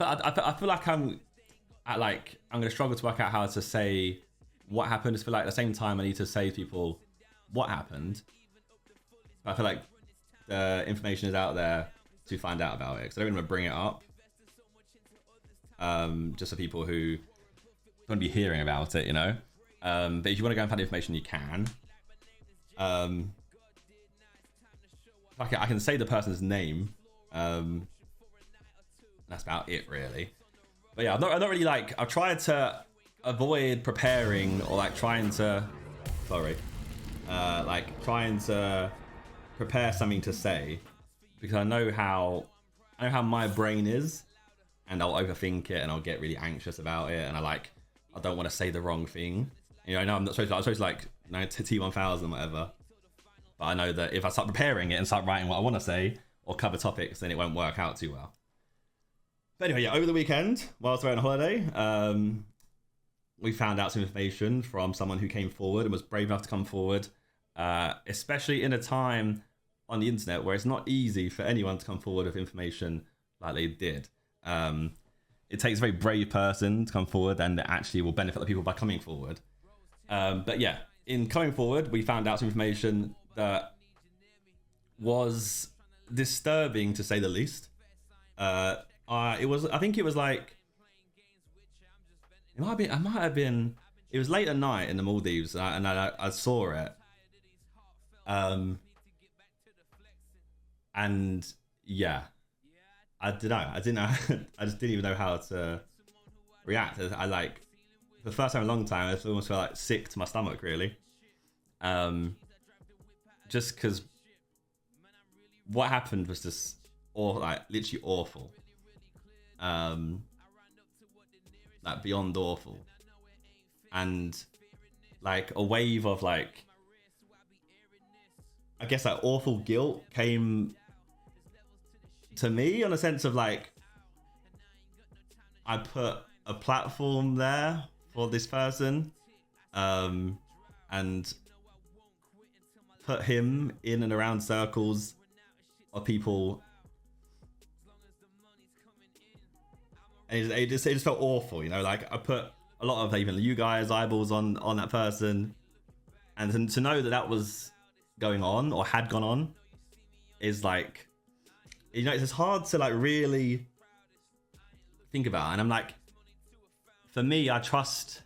I feel like I'm gonna struggle to work out how to say what happened. I feel like at the same time I need to say to people what happened. I feel like the information is out there to find out about it, because I don't want to bring it up. Just for people who want to be hearing about it, you know. But if you want to go and find the information, you can. I can say the person's name. That's about it, really. But yeah, I'm not really like. I've tried to avoid preparing or like trying to. Sorry. Like trying to prepare something to say, because I know how my brain is, and I'll overthink it and I'll get really anxious about it, and I don't want to say the wrong thing. You know, I know I'm supposed to like T1000 whatever, but I know that if I start preparing it and start writing what I want to say or cover topics, then it won't work out too well. But anyway, yeah, over the weekend whilst we were on holiday, we found out some information from someone who came forward and was brave enough to come forward, especially in a time on the internet where it's not easy for anyone to come forward with information like they did. It takes a very brave person to come forward, and it actually will benefit the people by coming forward. But yeah, in coming forward, we found out some information that was disturbing, to say the least. I think it was like, it might have been, it was late at night in the Maldives, and I saw it. And yeah, I don't know. I just didn't even know how to react. I like, for the first time in a long time, I almost felt like sick to my stomach, really. Just because what happened was just literally awful. Like beyond awful. And like a wave of like, I guess like awful guilt came to me, on a sense of like, I put a platform there for this person, and put him in and around circles of people, and it just felt awful, you know. Like I put a lot of even you guys' eyeballs on that person, and to know that was going on or had gone on is like, you know, it's just hard to like really think about. And I'm like, for me, I trust,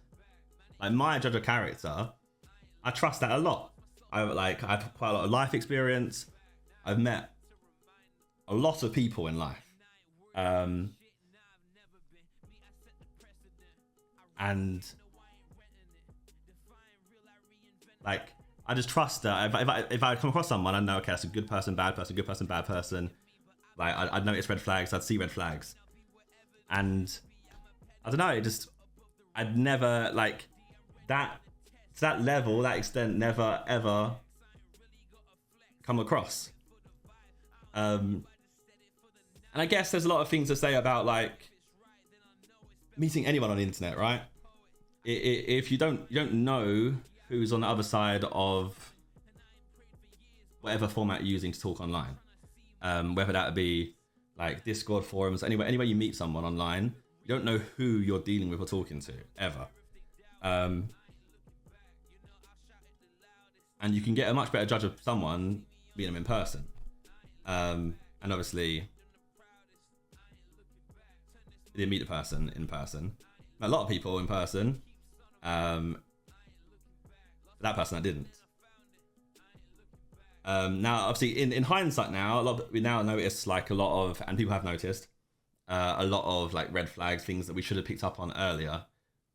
like, my judge of character, I trust that a lot. I've quite a lot of life experience. I've met a lot of people in life, and like, I just trust that if I come across someone, I know, okay, that's a good person, bad person, good person, bad person. Like, I'd notice red flags, I'd see red flags. And I don't know, I'd never, like, to that level, that extent, never, ever come across. And I guess there's a lot of things to say about, like, meeting anyone on the internet, right? If you don't know who's on the other side of whatever format you're using to talk online, whether that be like Discord, forums, anywhere you meet someone online, you don't know who you're dealing with or talking to, ever. And you can get a much better judge of someone meeting them in person. And obviously, you didn't meet the person in person. A lot of people in person. That person I didn't. Now, obviously, in hindsight now, we now notice like a lot of, and people have noticed, a lot of like red flags, things that we should have picked up on earlier,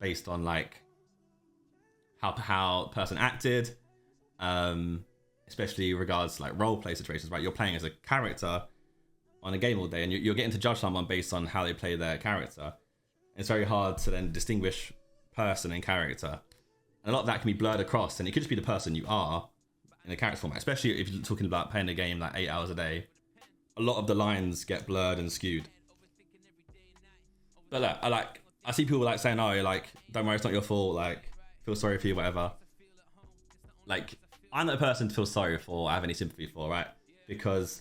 based on like how the person acted, especially regards to like role play situations, right? You're playing as a character on a game all day, and you're getting to judge someone based on how they play their character. It's very hard to then distinguish person and character, and a lot of that can be blurred across, and it could just be the person you are in a character format, especially if you're talking about playing a game like 8 hours a day. A lot of the lines get blurred and skewed. But look, I see people like saying, oh, like, don't worry, it's not your fault, like, feel sorry for you, whatever. Like, I'm not a person to feel sorry for or have any sympathy for, right? Because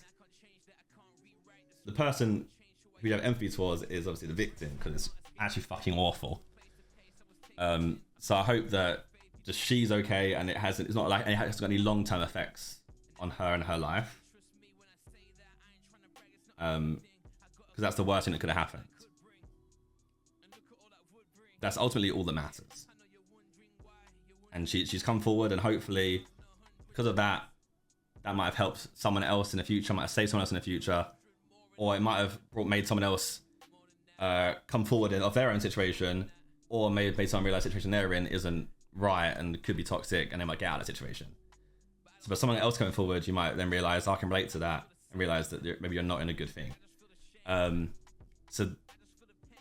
the person who you have empathy towards is obviously the victim, because it's actually fucking awful. So I hope that just she's okay, and it's not like it hasn't got any long-term effects on her and her life. Because that's the worst thing that could have happened. That's ultimately all that matters. And she's come forward, and hopefully, because of that, that might have helped someone else in the future, might have saved someone else in the future, or it might have made someone else come forward of their own situation, or made someone realize the situation they're in isn't right and could be toxic, and they might get out of the situation. So for someone else coming forward, you might then realize, I can relate to that, and realize that maybe you're not in a good thing. So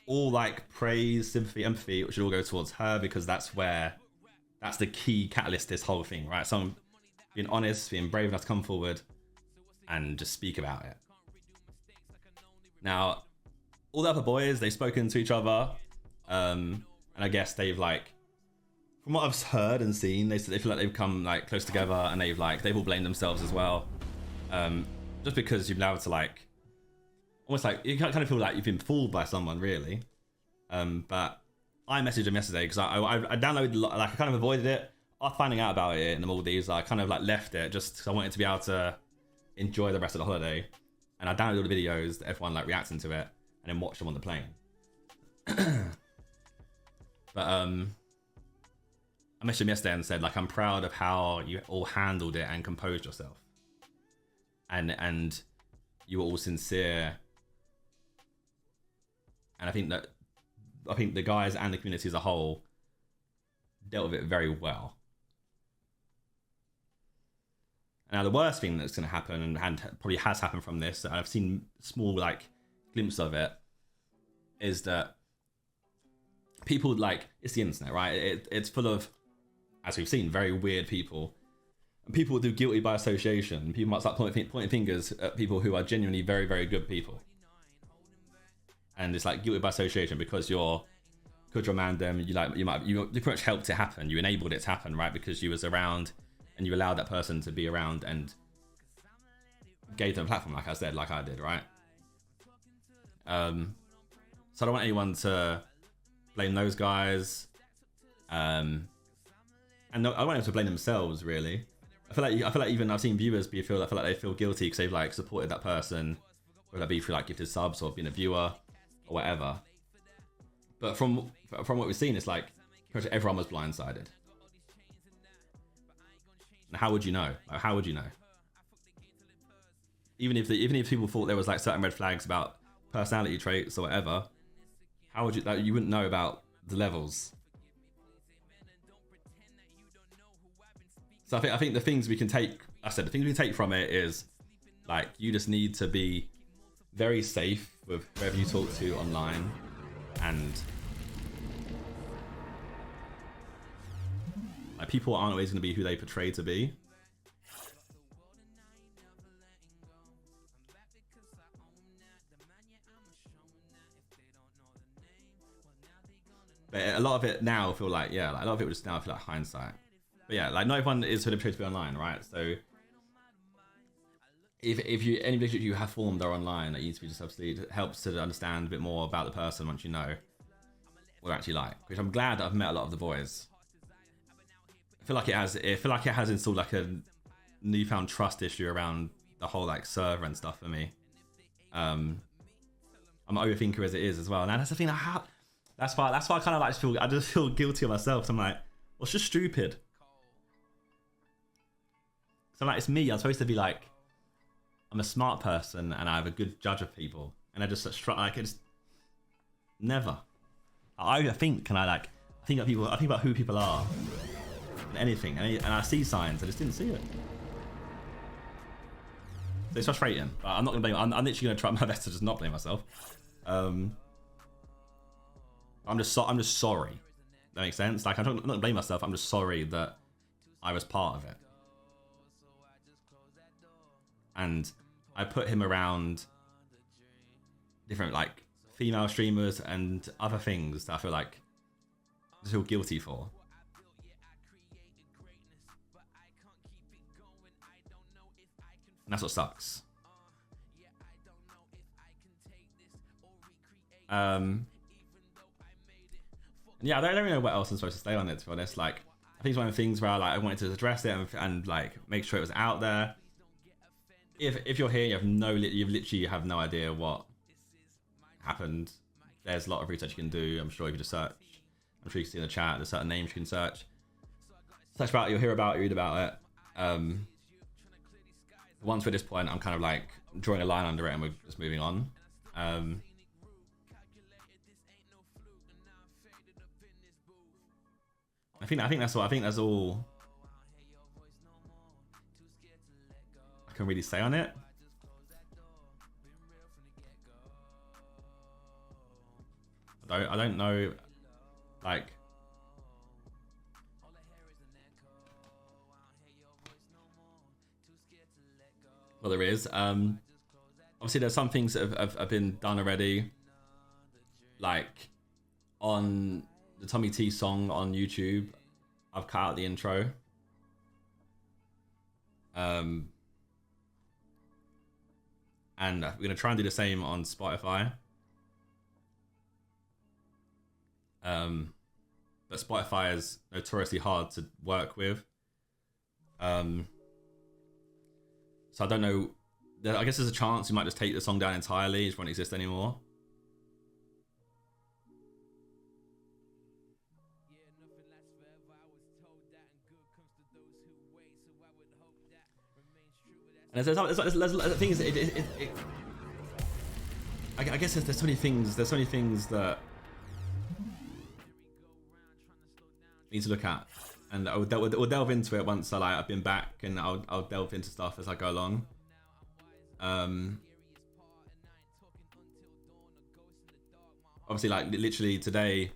all like praise, sympathy, empathy should all go towards her, because that's the key catalyst to this whole thing, right? Someone being honest, being brave enough to come forward and just speak about it. Now, all the other boys, they've spoken to each other, and I guess they've like, from what I've heard and seen, they feel like they've come like close together, and they've all blamed themselves as well, just because you've been able to like, almost like you kind of feel like you've been fooled by someone, really. But I messaged him yesterday because I downloaded, like I kind of avoided it. After finding out about it in the Maldives, I kind of like left it just because I wanted to be able to enjoy the rest of the holiday. And I downloaded all the videos, everyone like reacting to it, and then watched them on the plane. But I messaged him yesterday and said, like, I'm proud of how you all handled it and composed yourself. And you were all sincere. And I think the guys and the community as a whole dealt with it very well. Now, the worst thing that's going to happen, and probably has happened from this, and I've seen small like glimpses of it, is that people, like, it's the internet, right? It's full of, as we've seen, very weird people. And people will do guilty by association. People might start pointing fingers at people who are genuinely very, very good people. And it's like guilty by association because you're Mandem, you pretty much helped it happen. You enabled it to happen, right? Because you was around and you allowed that person to be around and gave them a platform, like I said, like I did, right? So I don't want anyone to blame those guys. And no, I don't want them to blame themselves, really. I feel like even I've seen viewers feel like they feel guilty because they've like supported that person, whether that be through like gifted subs or being a viewer or whatever. But from what we've seen, it's like pretty much everyone was blindsided. And how would you know? Like, how would you know? Even if people thought there was like certain red flags about personality traits or whatever, how would you? Like, you wouldn't know about the levels. So I think the things we can take, the things we take from it is like, you just need to be very safe with whoever you talk to online, and like, people aren't always going to be who they portray to be. But a lot of it now feel like, a lot of it would just now feel like hindsight. But yeah, like, not everyone is who they portray to be online, right? So if any relationship you have formed are online, that you need to be just absolutely, it helps to understand a bit more about the person once you know what they're actually like. Which I'm glad that I've met a lot of the boys. I feel like it has installed like a newfound trust issue around the whole like server and stuff for me. I'm an overthinker as it is as well. Now that's the thing. That's why I kind of like I just feel guilty of myself. So I'm like, well, it's just stupid. So like, it's me. I'm supposed to be like, I'm a smart person and I have a good judge of people, and I just like it's never. I think, and I think about people. I think about who people are, and anything, and I see signs. I just didn't see it. So it's frustrating. But I'm not gonna blame. I'm literally gonna try my best to just not blame myself. I'm just sorry. That makes sense. Like, I'm not gonna blame myself. I'm just sorry that I was part of it. And I put him around different like female streamers and other things that I feel like I feel guilty for. And that's what sucks. Yeah, I don't really know what else I'm supposed to say on it, to be honest. Like, I think it's one of the things where like I wanted to address it and like make sure it was out there. If you're here, you literally have no idea what happened. There's a lot of research you can do. I'm sure you can just search. I'm sure you can see in the chat. There's certain names you can search. Search about it, you'll hear about it, read about it. Once we're at this point, I'm kind of like drawing a line under it, and we're just moving on. I think that's all. I think that's all I can really say on it. I don't know, like. Well, there is. Obviously, there's some things that have been done already, like on the Tommy T song on YouTube. I've cut out the intro. And we're gonna try and do the same on Spotify. But Spotify is notoriously hard to work with. So I don't know. I guess there's a chance you might just take the song down entirely. It won't exist anymore. And there's things. I guess there's so many things. There's so many things that we need to look at, and we'll delve into it once I've been back, and I'll delve into stuff as I go along. Obviously, like literally today,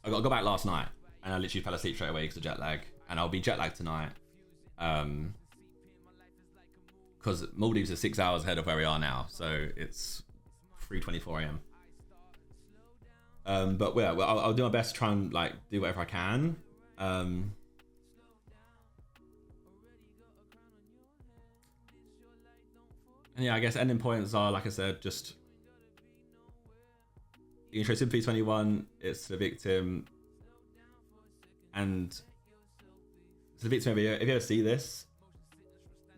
I got back last night, and I literally fell asleep straight away because of jet lag, and I'll be jet lagged tonight. Because Maldives is 6 hours ahead of where we are now, so it's 3:24 AM. But yeah, well, I'll do my best to try and like do whatever I can. And yeah, I guess ending points are, like I said, just you can show sympathy 21. It's the victim, and to the victim. If you ever see this,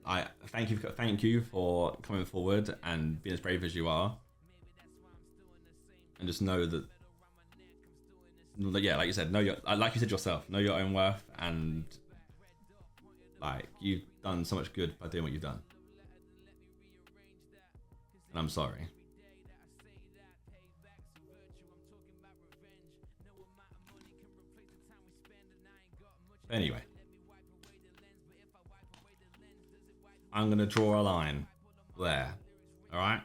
I thank you for coming forward and being as brave as you are, and just know that, yeah, like you said, like you said yourself, know your own worth, and like you've done so much good by doing what you've done, and I'm sorry. Anyway, I'm gonna draw a line there. All right.